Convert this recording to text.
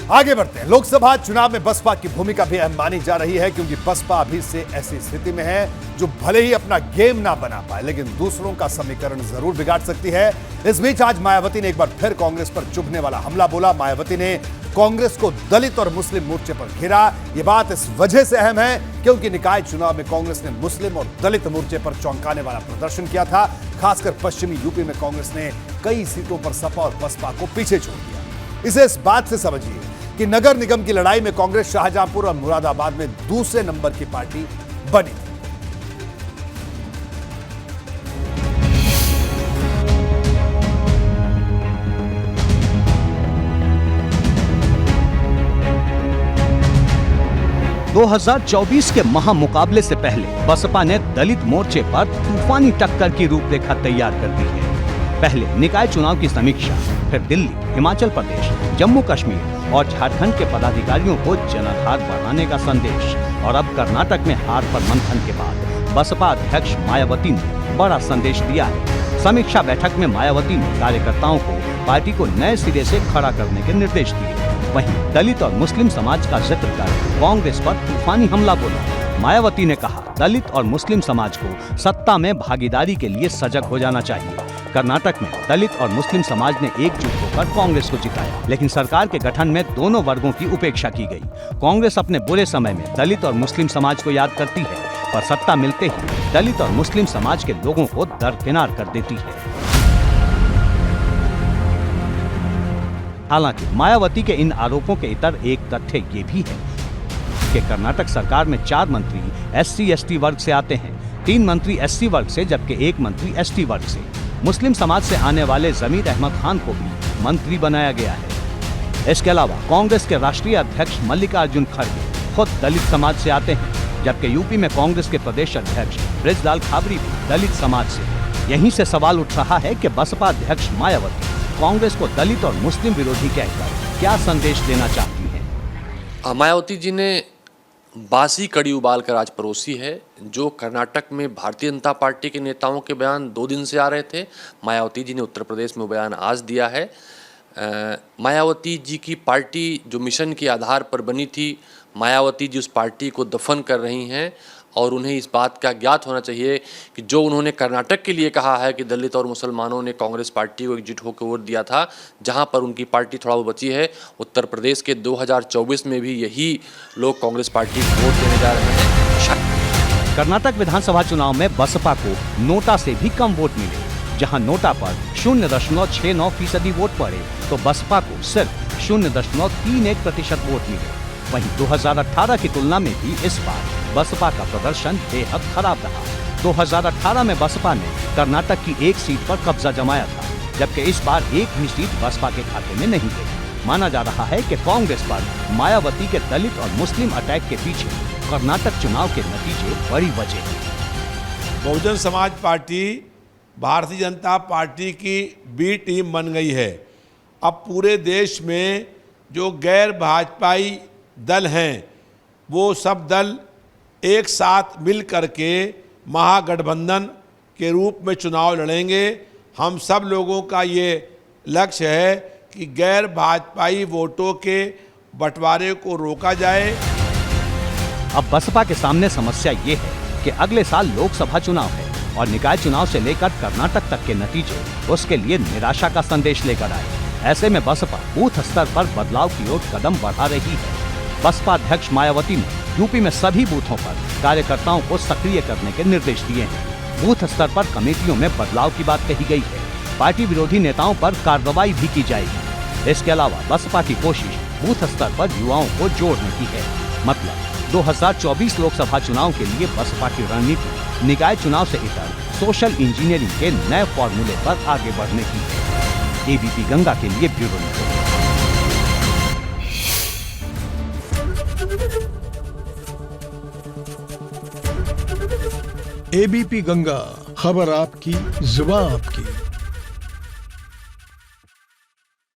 आगे बढ़ते हैं। लोकसभा चुनाव में बसपा की भूमिका भी अहम मानी जा रही है, क्योंकि बसपा अभी से ऐसी स्थिति में है जो भले ही अपना गेम ना बना पाए, लेकिन दूसरों का समीकरण जरूर बिगाड़ सकती है। इस बीच आज मायावती ने एक बार फिर कांग्रेस पर चुभने वाला हमला बोला। मायावती ने कांग्रेस को दलित और मुस्लिम मोर्चे पर घेरा। यह बात इस वजह से अहम है क्योंकि निकाय चुनाव में कांग्रेस ने मुस्लिम और दलित मोर्चे पर चौंकाने वाला प्रदर्शन किया था। खासकर पश्चिमी यूपी में कांग्रेस ने कई सीटों पर सपा और बसपा को पीछे छोड़ दिया। इसे इस बात से समझिए कि नगर निगम की लड़ाई में कांग्रेस शाहजहांपुर और मुरादाबाद में दूसरे नंबर की पार्टी बनी। दो 2024 के महामुकाबले से पहले बसपा ने दलित मोर्चे पर तूफानी टक्कर की रूपरेखा तैयार कर दी है। पहले निकाय चुनाव की समीक्षा, फिर दिल्ली, हिमाचल प्रदेश, जम्मू कश्मीर और झारखंड के पदाधिकारियों को जनाधार बढ़ाने का संदेश, और अब कर्नाटक में हार पर मंथन के बाद बसपा अध्यक्ष मायावती ने बड़ा संदेश दिया है। समीक्षा बैठक में मायावती ने कार्यकर्ताओं को पार्टी को नए सिरे से खड़ा करने के निर्देश दिए। वहीं दलित और मुस्लिम समाज का जिक्र कर कांग्रेस पर तूफानी हमला बोला। मायावती ने कहा, दलित और मुस्लिम समाज को सत्ता में भागीदारी के लिए सजग हो जाना चाहिए। कर्नाटक में दलित और मुस्लिम समाज ने एकजुट होकर कांग्रेस को जिताया, लेकिन सरकार के गठन में दोनों वर्गों की उपेक्षा की गई। कांग्रेस अपने बुरे समय में दलित और मुस्लिम समाज को याद करती है, पर सत्ता मिलते ही दलित और मुस्लिम समाज के लोगों को दरकिनार कर देती है। हालांकि मायावती के इन आरोपों के इतर एक तथ्य ये भी है कि कर्नाटक सरकार में 4 मंत्री SC/ST वर्ग से आते हैं, 3 मंत्री SC वर्ग से, जबकि 1 मंत्री ST वर्ग से। मुस्लिम समाज से आने वाले जमीर अहमद खान को भी मंत्री बनाया गया है। इसके अलावा कांग्रेस के राष्ट्रीय अध्यक्ष मल्लिकार्जुन खड़गे खुद दलित समाज से आते हैं, जबकि यूपी में कांग्रेस के प्रदेश अध्यक्ष ब्रजलाल खाबरी भी दलित समाज से। यहीं से सवाल उठ रहा है कि बसपा अध्यक्ष मायावती कांग्रेस को दलित और मुस्लिम विरोधी कहकर क्या संदेश देना चाहती हैं? मायावती जी ने बासी कड़ी उबाल कर आज परोसी है। जो कर्नाटक में भारतीय जनता पार्टी के नेताओं के बयान 2 दिन से आ रहे थे, मायावती जी ने उत्तर प्रदेश में वो बयान आज दिया है। मायावती जी की पार्टी जो मिशन के आधार पर बनी थी, मायावती जी उस पार्टी को दफन कर रही हैं, और उन्हें इस बात का ज्ञात होना चाहिए कि जो उन्होंने कर्नाटक के लिए कहा है कि दलित और मुसलमानों ने कांग्रेस पार्टी को एकजुट होकर वोट दिया था, जहां पर उनकी पार्टी थोड़ा बहुत बची है, उत्तर प्रदेश के 2024 में भी यही लोग कांग्रेस पार्टी को वोट देने जा रहे हैं। कर्नाटक विधानसभा चुनाव में बसपा को नोटा से भी कम वोट मिले। जहां नोटा पर 0.69% वोट पड़े, तो बसपा को सिर्फ 0.31% वोट मिले। वहीं 2018 की तुलना में भी इस बार बसपा का प्रदर्शन बेहद खराब रहा। 2018 में बसपा ने कर्नाटक की 1 सीट पर कब्जा जमाया था, जबकि इस बार एक भी सीट बसपा के खाते में नहीं गई। माना जा रहा है कि कांग्रेस पर मायावती के दलित और मुस्लिम अटैक के पीछे कर्नाटक चुनाव के नतीजे बड़ी वजह है। बहुजन समाज पार्टी भारतीय जनता पार्टी की बी टीम बन गई है। अब पूरे देश में जो गैर भाजपाई दल हैं, वो सब दल एक साथ मिल करके महागठबंधन के रूप में चुनाव लड़ेंगे। हम सब लोगों का ये लक्ष्य है कि गैर भाजपाई वोटों के बंटवारे को रोका जाए। अब बसपा के सामने समस्या ये है कि अगले साल लोकसभा चुनाव है और निकाय चुनाव से लेकर कर्नाटक तक के नतीजे उसके लिए निराशा का संदेश लेकर आए। ऐसे में बसपा बूथ स्तर पर बदलाव की ओर कदम बढ़ा रही है। बसपा अध्यक्ष मायावती ने यूपी में सभी बूथों पर कार्यकर्ताओं को सक्रिय करने के निर्देश दिए हैं। बूथ स्तर पर कमेटियों में बदलाव की बात कही गई है। पार्टी विरोधी नेताओं पर कार्रवाई भी की जाएगी। इसके अलावा बसपा की कोशिश बूथ स्तर पर युवाओं को जोड़ने की है। मतलब 2024 लोकसभा चुनाव के लिए बसपा की रणनीति निकाय चुनाव से इतर सोशल इंजीनियरिंग के नए फॉर्मूले पर आगे बढ़ने की है। एबीपी गंगा के लिए ब्यूरो रिपोर्ट। एबीपी गंगा, खबर आपकी, जुबान आपकी।